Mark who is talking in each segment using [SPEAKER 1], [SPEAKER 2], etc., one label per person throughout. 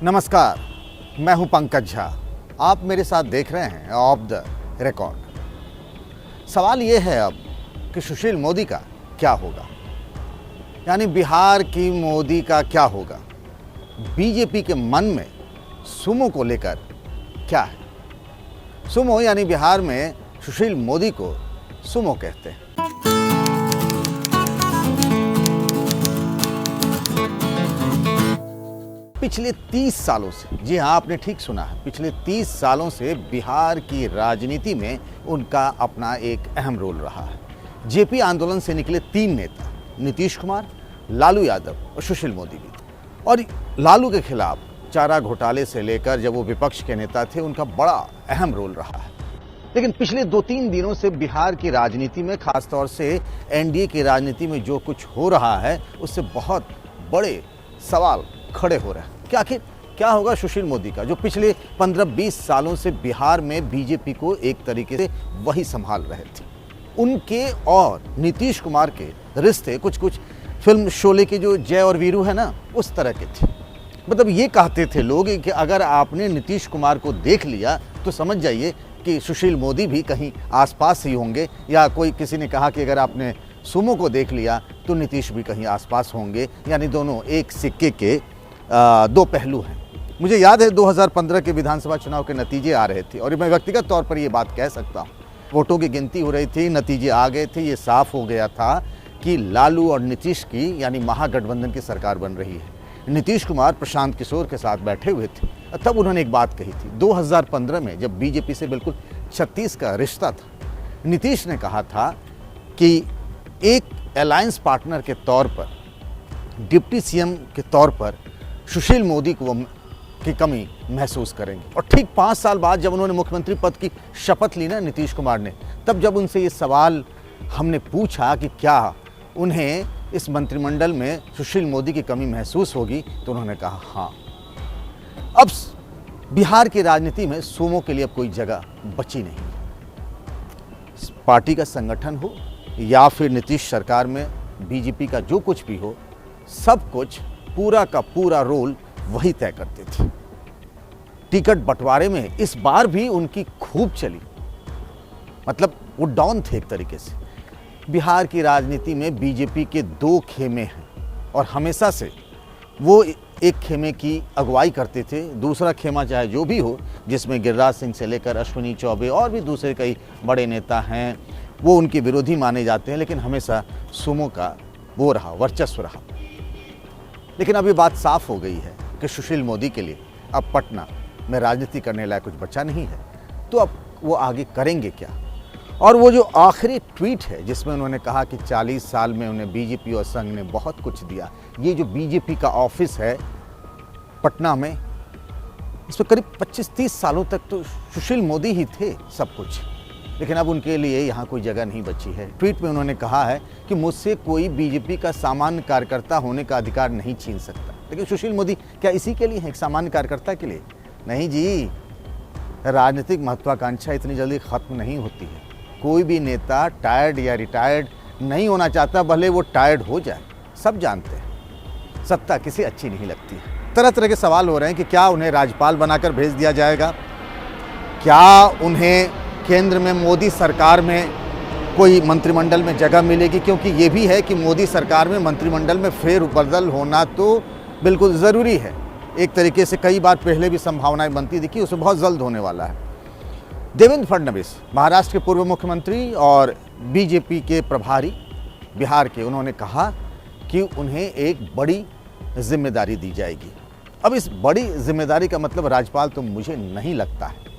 [SPEAKER 1] नमस्कार, मैं हूं पंकज झा। आप मेरे साथ देख रहे हैं ऑफ द रिकॉर्ड। सवाल ये है अब कि सुशील मोदी का क्या होगा, यानी बिहार की मोदी का क्या होगा। बीजेपी के मन में सुमो को लेकर क्या है। सुमो यानी बिहार में सुशील मोदी को सुमो कहते हैं। पिछले 30 सालों से, जी हाँ आपने ठीक सुना है, पिछले 30 सालों से बिहार की राजनीति में उनका अपना एक अहम रोल रहा है। जेपी आंदोलन से निकले 3 नेता, नीतीश कुमार, लालू यादव और सुशील मोदी भी। और लालू के खिलाफ चारा घोटाले से लेकर जब वो विपक्ष के नेता थे, उनका बड़ा अहम रोल रहा है। लेकिन पिछले 2-3 दिनों से बिहार की राजनीति में, खासतौर से एनडीए की राजनीति में जो कुछ हो रहा है, उससे बहुत बड़े सवाल खड़े हो रहे हैं कि आखिर क्या होगा सुशील मोदी का, जो पिछले 15-20 सालों से बिहार में बीजेपी को एक तरीके से वही संभाल रहे थे। उनके और नीतीश कुमार के रिश्ते कुछ फिल्म शोले के जो जय और वीरू है ना, उस तरह के थे। मतलब ये कहते थे लोग कि अगर आपने नीतीश कुमार को देख लिया तो समझ जाइए कि सुशील मोदी भी कहीं आसपास ही होंगे, या कोई किसी ने कहा कि अगर आपने सुमो को देख लिया तो नीतीश भी कहीं आसपास होंगे, यानी दोनों एक सिक्के के 2 पहलू हैं। मुझे याद है 2015 के विधानसभा चुनाव के नतीजे आ रहे थे और मैं व्यक्तिगत तौर पर ये बात कह सकता हूँ। वोटों की गिनती हो रही थी, नतीजे आ गए थे, ये साफ हो गया था कि लालू और नीतीश की यानी महागठबंधन की सरकार बन रही है। नीतीश कुमार प्रशांत किशोर के साथ बैठे हुए थे। तब उन्होंने एक बात कही थी 2015 में, जब बीजेपी से बिल्कुल 36 का रिश्ता था। नीतीश ने कहा था कि एक अलायंस पार्टनर के तौर पर, डिप्टी सीएम के तौर पर सुशील मोदी को की कमी महसूस करेंगे। और ठीक 5 साल बाद जब उन्होंने मुख्यमंत्री पद की शपथ ली ना नीतीश कुमार ने, तब जब उनसे ये सवाल हमने पूछा कि क्या उन्हें इस मंत्रिमंडल में सुशील मोदी की कमी महसूस होगी, तो उन्होंने कहा हाँ। अब बिहार की राजनीति में सुमो के लिए अब कोई जगह बची नहीं है। पार्टी का संगठन हो या फिर नीतीश सरकार में बीजेपी का जो कुछ भी हो, सब कुछ पूरा का पूरा रोल वही तय करते थे। टिकट बंटवारे में इस बार भी उनकी खूब चली, मतलब वो डॉन थे एक तरीके से। बिहार की राजनीति में बीजेपी के 2 खेमे हैं और हमेशा से वो एक खेमे की अगुवाई करते थे, दूसरा खेमा चाहे जो भी हो, जिसमें गिरिराज सिंह से लेकर अश्विनी चौबे और भी दूसरे कई बड़े नेता हैं, वो उनके विरोधी माने जाते हैं, लेकिन हमेशा सुमो का वो रहा, वर्चस्व रहा। लेकिन अब ये बात साफ हो गई है कि सुशील मोदी के लिए अब पटना में राजनीति करने लायक कुछ बचा नहीं है, तो अब वो आगे करेंगे क्या। और वो जो आखिरी ट्वीट है जिसमें उन्होंने कहा कि 40 साल में उन्हें बीजेपी और संघ ने बहुत कुछ दिया, ये जो बीजेपी का ऑफिस है पटना में, इसमें करीब 25-30 सालों तक तो सुशील मोदी ही थे सब कुछ, लेकिन अब उनके लिए यहाँ कोई जगह नहीं बची है। ट्वीट में उन्होंने कहा है कि मुझसे कोई बीजेपी का सामान्य कार्यकर्ता होने का अधिकार नहीं छीन सकता। लेकिन सुशील मोदी क्या इसी के लिए है, एक सामान्य कार्यकर्ता के लिए? नहीं जी, राजनीतिक महत्वाकांक्षा इतनी जल्दी खत्म नहीं होती है। कोई भी नेता टायर्ड या रिटायर्ड नहीं होना चाहता, भले वो टायर्ड हो जाए। सब जानते हैं सत्ता किसी अच्छी नहीं लगती है। तरह तरह के सवाल हो रहे हैं कि क्या उन्हें राज्यपाल बनाकर भेज दिया जाएगा, क्या उन्हें केंद्र में मोदी सरकार में कोई मंत्रिमंडल में जगह मिलेगी, क्योंकि ये भी है कि मोदी सरकार में मंत्रिमंडल में फेरबदल होना तो बिल्कुल ज़रूरी है। एक तरीके से कई बार पहले भी संभावनाएं बनती दिखी, उसमें बहुत जल्द होने वाला है। देवेंद्र फडणवीस, महाराष्ट्र के पूर्व मुख्यमंत्री और बीजेपी के प्रभारी बिहार के, उन्होंने कहा कि उन्हें एक बड़ी जिम्मेदारी दी जाएगी। अब इस बड़ी जिम्मेदारी का मतलब राज्यपाल तो मुझे नहीं लगता है।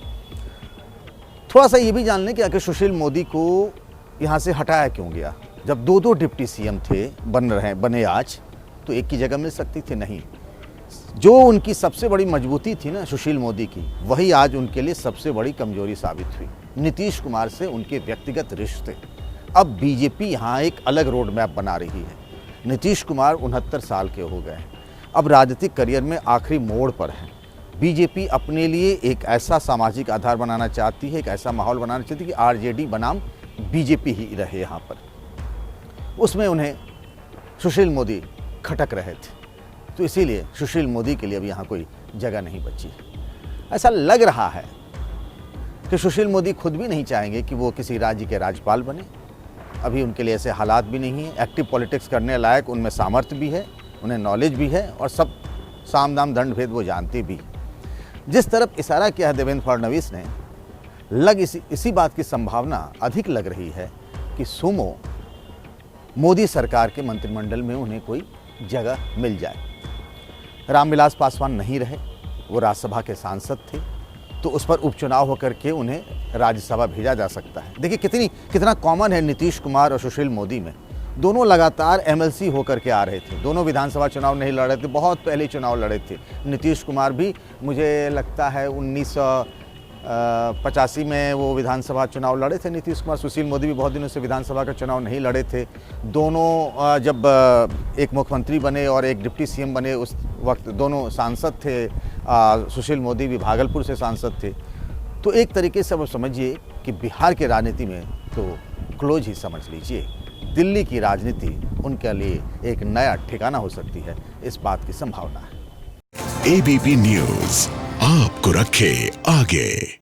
[SPEAKER 1] थोड़ा सा ये भी जान लें कि आखिर सुशील मोदी को यहाँ से हटाया क्यों गया। जब 2 डिप्टी सीएम थे, बने आज, तो एक की जगह मिल सकती थी? नहीं। जो उनकी सबसे बड़ी मजबूती थी ना सुशील मोदी की, वही आज उनके लिए सबसे बड़ी कमजोरी साबित हुई। नीतीश कुमार से उनके व्यक्तिगत रिश्ते। अब बीजेपी यहाँ एक अलग रोड मैप बना रही है। नीतीश कुमार 69 साल के हो गए हैं, अब राजनीतिक करियर में आखिरी मोड़ पर हैं। बीजेपी अपने लिए एक ऐसा सामाजिक आधार बनाना चाहती है, एक ऐसा माहौल बनाना चाहती है कि आरजेडी बनाम बीजेपी ही रहे यहाँ पर। उसमें उन्हें सुशील मोदी खटक रहे थे। तो इसीलिए सुशील मोदी के लिए अब यहाँ कोई जगह नहीं बची। ऐसा लग रहा है कि सुशील मोदी खुद भी नहीं चाहेंगे कि वो किसी राज्य के राज्यपाल बने। अभी उनके लिए ऐसे हालात भी नहीं हैं, एक्टिव पॉलिटिक्स करने लायक उनमें सामर्थ्य भी है, उन्हें नॉलेज भी है और सब साम दाम दंड भेद वो जानते भी। जिस तरफ इशारा किया है देवेंद्र फडणवीस ने, इसी बात की संभावना अधिक लग रही है कि सुमो मोदी सरकार के मंत्रिमंडल में उन्हें कोई जगह मिल जाए। रामविलास पासवान नहीं रहे, वो राज्यसभा के सांसद थे, तो उस पर उपचुनाव होकर के उन्हें राज्यसभा भेजा जा सकता है। देखिए कितना कॉमन है नीतीश कुमार और सुशील मोदी में। दोनों लगातार एमएलसी होकर के आ रहे थे, दोनों विधानसभा चुनाव नहीं लड़ रहे थे, बहुत पहले चुनाव लड़े थे। नीतीश कुमार भी मुझे लगता है 1985 में वो विधानसभा चुनाव लड़े थे नीतीश कुमार। सुशील मोदी भी बहुत दिनों से विधानसभा का चुनाव नहीं लड़े थे। दोनों जब एक मुख्यमंत्री बने और एक डिप्टी सीएम बने, उस वक्त दोनों सांसद थे। सुशील मोदी भी भागलपुर से सांसद थे। तो एक तरीके से अब समझिए कि बिहार की राजनीति में तो क्लोज ही समझ लीजिए। दिल्ली की राजनीति उनके लिए एक नया ठिकाना हो सकती है, इस बात की संभावना है।
[SPEAKER 2] एबीपी न्यूज़ आपको रखे आगे।